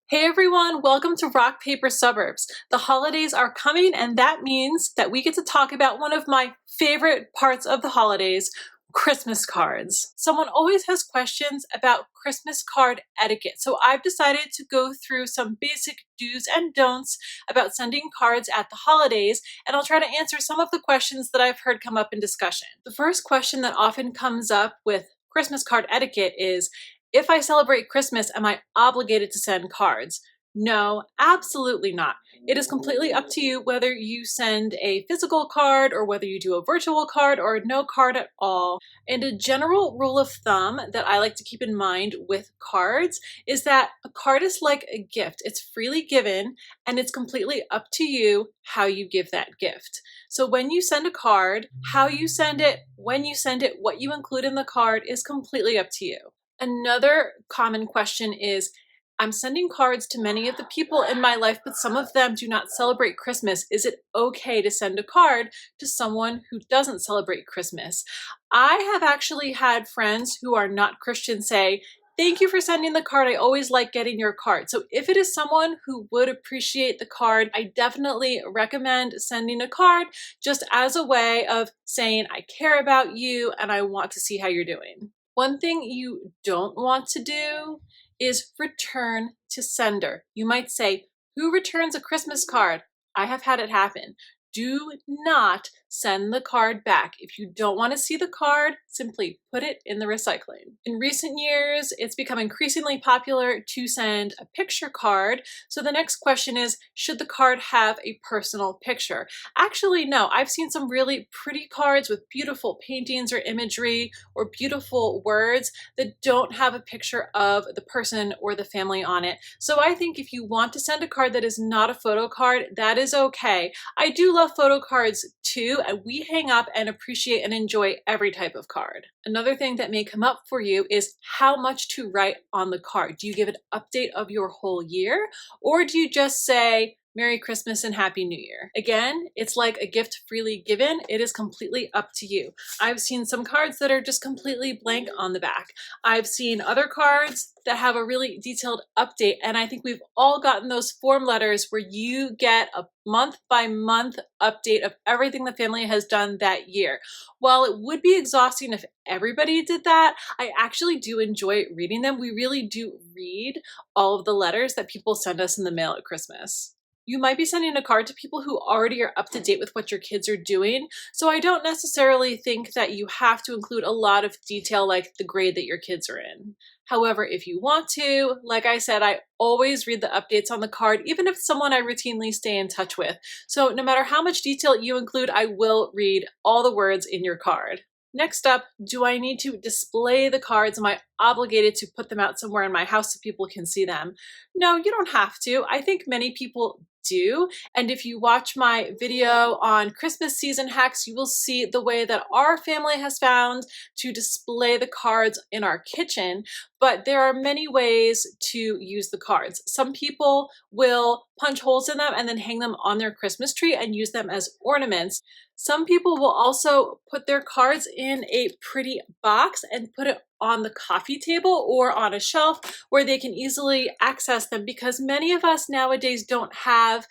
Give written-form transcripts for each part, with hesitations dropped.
Hey everyone, welcome to Rock Paper Suburbs. The holidays are coming, and that means that we get to talk about one of my favorite parts of the holidays, Christmas cards. Someone always has questions about Christmas card etiquette, so I've decided to go through some basic do's and don'ts about sending cards at the holidays, and I'll try to answer some of the questions that I've heard come up in discussion. The first question that often comes up with Christmas card etiquette is, if I celebrate Christmas, am I obligated to send cards? No, absolutely not. It is completely up to you whether you send a physical card or whether you do a virtual card or no card at all. And a general rule of thumb that I like to keep in mind with cards is that a card is like a gift. It's freely given and it's completely up to you how you give that gift. So when you send a card, how you send it, when you send it, what you include in the card is completely up to you. Another common question is, I'm sending cards to many of the people in my life, but some of them do not celebrate Christmas. Is it okay to send a card to someone who doesn't celebrate Christmas? I have actually had friends who are not Christian say, thank you for sending the card. I always like getting your card. So if it is someone who would appreciate the card, I definitely recommend sending a card just as a way of saying, I care about you and I want to see how you're doing. One thing you don't want to do is return to sender. You might say, who returns a Christmas card? I have had it happen. Do not send the card back. If you don't want to see the card, simply put it in the recycling. In recent years, it's become increasingly popular to send a picture card. So the next question is, should the card have a personal picture? Actually, no. I've seen some really pretty cards with beautiful paintings or imagery or beautiful words that don't have a picture of the person or the family on it. So I think if you want to send a card that is not a photo card, that is okay. I do love photo cards too, and we hang up and appreciate and enjoy every type of card. Another thing that may come up for you is how much to write on the card. Do you give an update of your whole year, or do you just say, Merry Christmas and Happy New Year? Again, it's like a gift freely given. It is completely up to you. I've seen some cards that are just completely blank on the back. I've seen other cards that have a really detailed update, and I think we've all gotten those form letters where you get a month by month update of everything the family has done that year. While it would be exhausting if everybody did that, I actually do enjoy reading them. We really do read all of the letters that people send us in the mail at Christmas. You might be sending a card to people who already are up to date with what your kids are doing, so I don't necessarily think that you have to include a lot of detail like the grade that your kids are in. However, if you want to, like I said, I always read the updates on the card, even if it's someone I routinely stay in touch with. So no matter how much detail you include, I will read all the words in your card. Next up, do I need to display the cards? Am I obligated to put them out somewhere in my house so people can see them? No, you don't have to. I think many people do. And if you watch my video on Christmas season hacks, you will see the way that our family has found to display the cards in our kitchen. But there are many ways to use the cards. Some people will punch holes in them and then hang them on their Christmas tree and use them as ornaments. Some people will also put their cards in a pretty box and put it on the coffee table or on a shelf where they can easily access them, because many of us nowadays don't have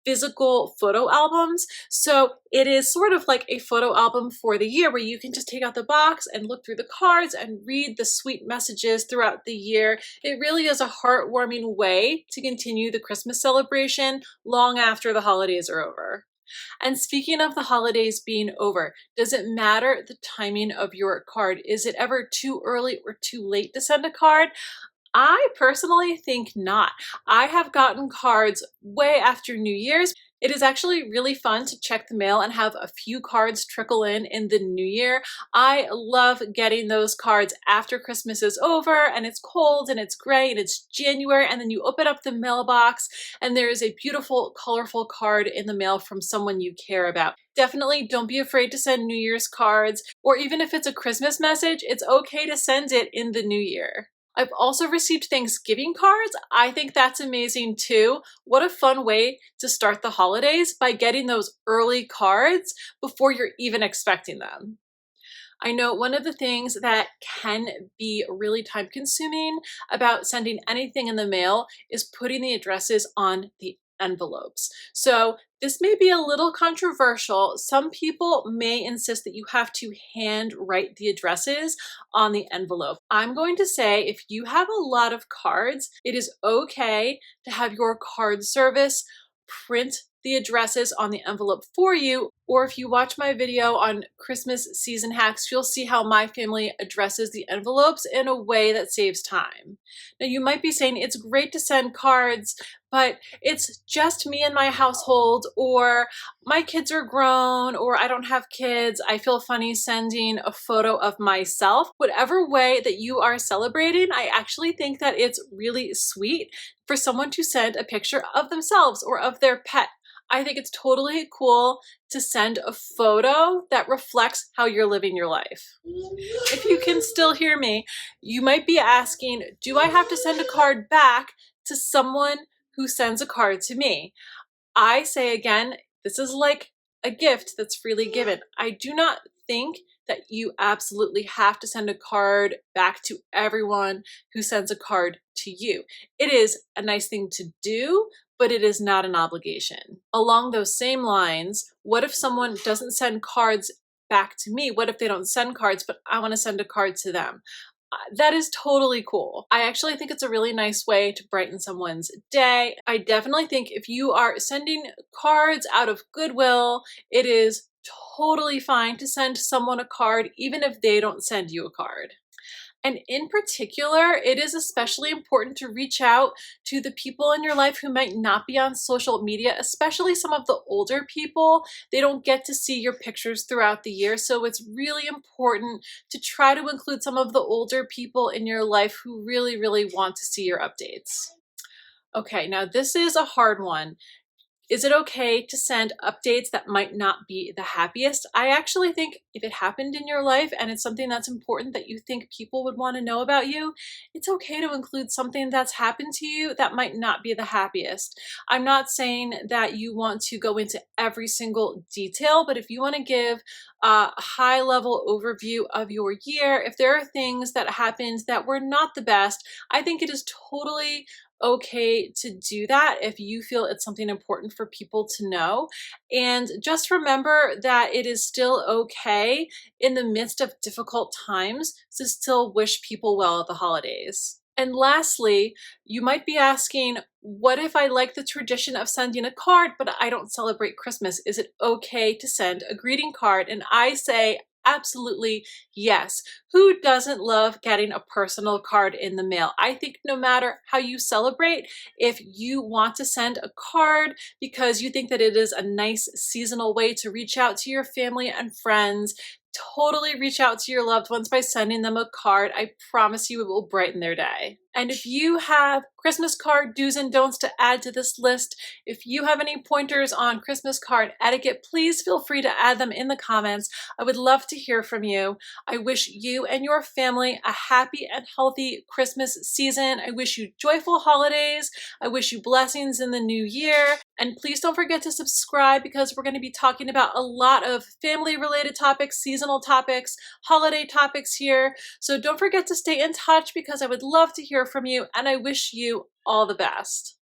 physical photo albums. So it is sort of like a photo album for the year where you can just take out the box and look through the cards and read the sweet messages throughout the year. It really is a heartwarming way to continue the Christmas celebration long after the holidays are over. And speaking of the holidays being over, does it matter the timing of your card? Is it ever too early or too late to send a card? I personally think not. I have gotten cards way after New Year's. It is actually really fun to check the mail and have a few cards trickle in the new year. I love getting those cards after Christmas is over and it's cold and it's gray and it's January, and then you open up the mailbox and there is a beautiful, colorful card in the mail from someone you care about. Definitely don't be afraid to send New Year's cards, or even if it's a Christmas message, it's okay to send it in the new year. I've also received Thanksgiving cards. I think that's amazing too. What a fun way to start the holidays by getting those early cards before you're even expecting them. I know one of the things that can be really time consuming about sending anything in the mail is putting the addresses on the envelopes. So this may be a little controversial. Some people may insist that you have to hand write the addresses on the envelope. I'm going to say if you have a lot of cards, it is okay to have your card service print the addresses on the envelope for you. Or if you watch my video on Christmas season hacks, you'll see how my family addresses the envelopes in a way that saves time. Now you might be saying it's great to send cards, but it's just me and my household, or my kids are grown, or I don't have kids. I feel funny sending a photo of myself. Whatever way that you are celebrating, I actually think that it's really sweet for someone to send a picture of themselves or of their pet. I think it's totally cool to send a photo that reflects how you're living your life. If you can still hear me, you might be asking, do I have to send a card back to someone who sends a card to me? I say again, this is like a gift that's freely given. I do not think that you absolutely have to send a card back to everyone who sends a card to you. It is a nice thing to do, but it is not an obligation. Along those same lines, what if someone doesn't send cards back to me? What if they don't send cards, but I want to send a card to them? That is totally cool. I actually think it's a really nice way to brighten someone's day. I definitely think if you are sending cards out of goodwill, it is totally fine to send someone a card, even if they don't send you a card. And in particular, it is especially important to reach out to the people in your life who might not be on social media, especially some of the older people. They don't get to see your pictures throughout the year, so it's really important to try to include some of the older people in your life who really, really want to see your updates. Okay, now this is a hard one. Is it okay to send updates that might not be the happiest? I actually think if it happened in your life and it's something that's important that you think people would want to know about you, it's okay to include something that's happened to you that might not be the happiest. I'm not saying that you want to go into every single detail, but if you want to give a high-level overview of your year, if there are things that happened that were not the best, I think it is totally okay to do that if you feel it's something important for people to know. And just remember that it is still okay in the midst of difficult times to still wish people well at the holidays. And lastly, you might be asking, what if I like the tradition of sending a card, but I don't celebrate Christmas? Is it okay to send a greeting card? And I say, absolutely yes. Who doesn't love getting a personal card in the mail? I think no matter how you celebrate, if you want to send a card because you think that it is a nice seasonal way to reach out to your family and friends, totally reach out to your loved ones by sending them a card. I promise you it will brighten their day. And if you have Christmas card do's and don'ts to add to this list, if you have any pointers on Christmas card etiquette, please feel free to add them in the comments. I would love to hear from you. I wish you and your family a happy and healthy Christmas season. I wish you joyful holidays. I wish you blessings in the new year. And please don't forget to subscribe because we're going to be talking about a lot of family-related topics, seasonal topics, holiday topics here. So don't forget to stay in touch because I would love to hear from you and I wish you all the best.